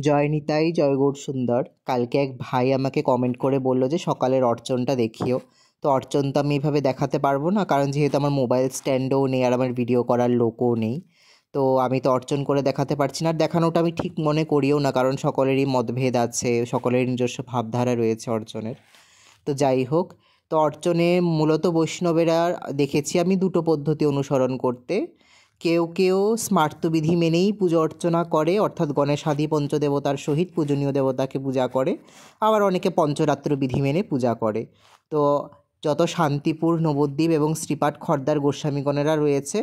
জয় নিতাই, জয় গৌর সুন্দর। কালকে এক ভাই আমাকে কমেন্ট করে বলল যে সকালের অর্চনটা দেখিও। তো অর্চন তো আমি এভাবে দেখাতে পারবো না, কারণ যেহেতু আমার মোবাইল স্ট্যান্ডও নেই আর আমার ভিডিও করার লোকও নেই। তো আমি তো অর্চন করে দেখাতে পারছি না, আর দেখানোটা আমি ঠিক মনে করিও না, কারণ সকলেরই মতভেদ আছে, সকলেরই নিজস্ব ভাবধারা রয়েছে অর্চনের। তো যাই হোক, তো অর্চনে মূলত বৈষ্ণবেরা দেখেছি আমি দুটো পদ্ধতি অনুসরণ করতে। কেউ কেউ স্মার্তবিধি মেনেই পুজো অর্চনা করে, অর্থাৎ গণেশাদি পঞ্চদেবতার সহিত পূজনীয় দেবতাকে পূজা করে। আবার অনেকে পঞ্চরাত্র বিধি মেনে পূজা করে। তো যত শান্তিপুর, নবদ্বীপ এবং শ্রীপাঠ খর্দার গোস্বামীগণেরা রয়েছে,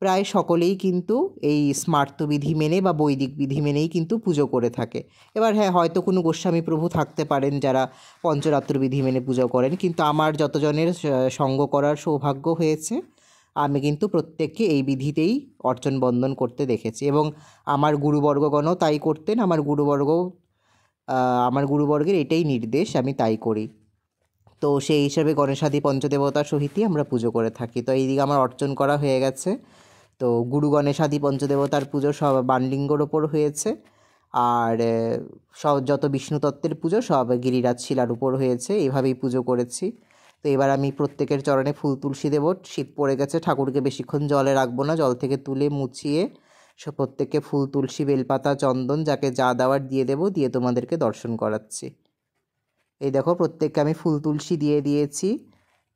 প্রায় সকলেই কিন্তু এই স্মার্তবিধি মেনে বা বৈদিক বিধি মেনেই কিন্তু পুজো করে থাকে। এবার হ্যাঁ, হয়তো কোনো গোস্বামী প্রভু থাকতে পারেন যারা পঞ্চরাত্র বিধি মেনে পুজো করেন, কিন্তু আমার যতজনের সঙ্গ করার সৌভাগ্য হয়েছে, আমি কিন্তু প্রত্যেককে এই বিধিতেই অর্চন বন্দন করতে দেখেছি, এবং আমার গুরুবর্গগণও তাই করতেন। আমার গুরুবর্গের এটাই নির্দেশ, আমি তাই করি। তো সেই হিসাবে গণেশাদি পঞ্চদেবতার সহিতই আমরা পুজো করে থাকি। তো এইদিকে আমার অর্চন করা হয়ে গেছে। তো গুরু গণেশাদি পঞ্চদেবতার পুজো সব বাণলিঙ্গর ওপর হয়েছে, আর সব যত বিষ্ণু তত্ত্বের পুজো সব গিরিরাজ শিলার উপর হয়েছে। এইভাবেই পুজো করেছি। তো এবার আমি প্রত্যেকের চরণে ফুল তুলসী দেব। শীত পড়ে গেছে, ঠাকুরকে বেশিক্ষণ জলে রাখবো না, জল থেকে তুলে মুছিয়ে সব প্রত্যেককে ফুল তুলসী, বেলপাতা, চন্দন যাকে যা দেওয়ার দিয়ে দেবো, দিয়ে তোমাদেরকে দর্শন করাচ্ছি। এই দেখো, প্রত্যেককে আমি ফুল তুলসী দিয়ে দিয়েছি,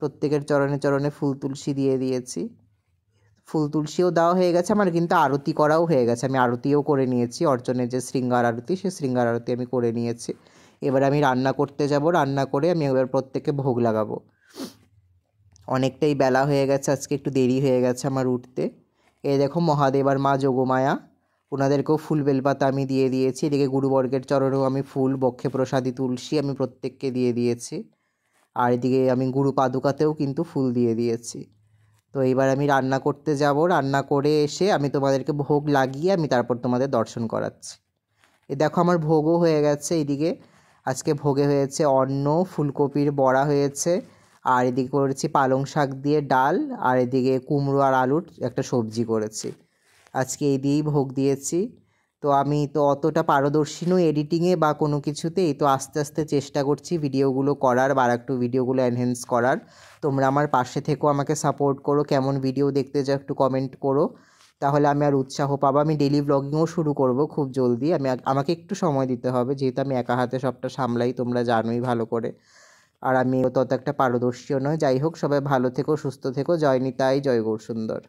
প্রত্যেকের চরণে চরণে ফুল তুলসী দিয়ে দিয়েছি। ফুল তুলসীও দেওয়া হয়ে গেছে আমার, কিন্তু আরতি করাও হয়ে গেছে। আমি আরতিও করে নিয়েছি, অর্চনের যে শৃঙ্গার আরতি, সেই শৃঙ্গার আরতি আমি করে নিয়েছি। এবার আমি রান্না করতে যাব, রান্না করে আমি এবার প্রত্যেককে ভোগ লাগাবো। অনেকটাই বেলা হয়ে গেছে, আজকে একটু দেরি হয়ে গেছে আমার উঠতে। এই দেখো, মহাদেব আর মা যোগমায়া, ওনাদেরকেও ফুল বেলপাতা আমি দিয়ে দিয়েছি। এদিকে গুরুবর্গের চরণেও আমি ফুল, বক্ষে প্রসাদী তুলসী আমি প্রত্যেককে দিয়ে দিয়েছি। আর এদিকে আমি গুরু পাদুকাতেও কিন্তু ফুল দিয়ে দিয়েছি। তো এবার আমি রান্না করতে যাব, রান্না করে এসে আমি তোমাদেরকে ভোগ লাগিয়ে আমি তারপর তোমাদের দর্শন করাচ্ছি। এই দেখো, আমার ভোগও হয়ে গেছে। এদিকে আজকে ভোগে হয়েছে অন্ন, ফুলকপির বড়া হয়েছে, আর এদিকে করেছি পালং শাক দিয়ে ডাল, আর এদিকে কুমড়ো আর আলুর একটা সবজি করেছি। আজকে এই দিয়েই ভোগ দিয়েছি। তো আমি তো অতটা পারদর্শী নই এডিটিংয়ে বা কোনো কিছুতেই, তো আস্তে আস্তে চেষ্টা করছি ভিডিওগুলো করার বা একটু ভিডিওগুলো এনহ্যান্স করার। তোমরা আমার পাশে থেকেও আমাকে সাপোর্ট করো, কেমন ভিডিও দেখতে চাও একটু কমেন্ট করো, তাহলে আমি আর উৎসাহ পাবো। আমি ডেলি ব্লগিংও শুরু করব খুব জলদি। আমাকে একটু সময় দিতে হবে, যেহেতু আমি একা হাতে সবটা সামলাই, তোমরা জানোই ভালো করে। আর আমি তত একটা পারদর্শীও নয়। যাই হোক, সবাই ভালো থেকো, সুস্থ থেকো। জয় নিতাই, জয় গৌর সুন্দর।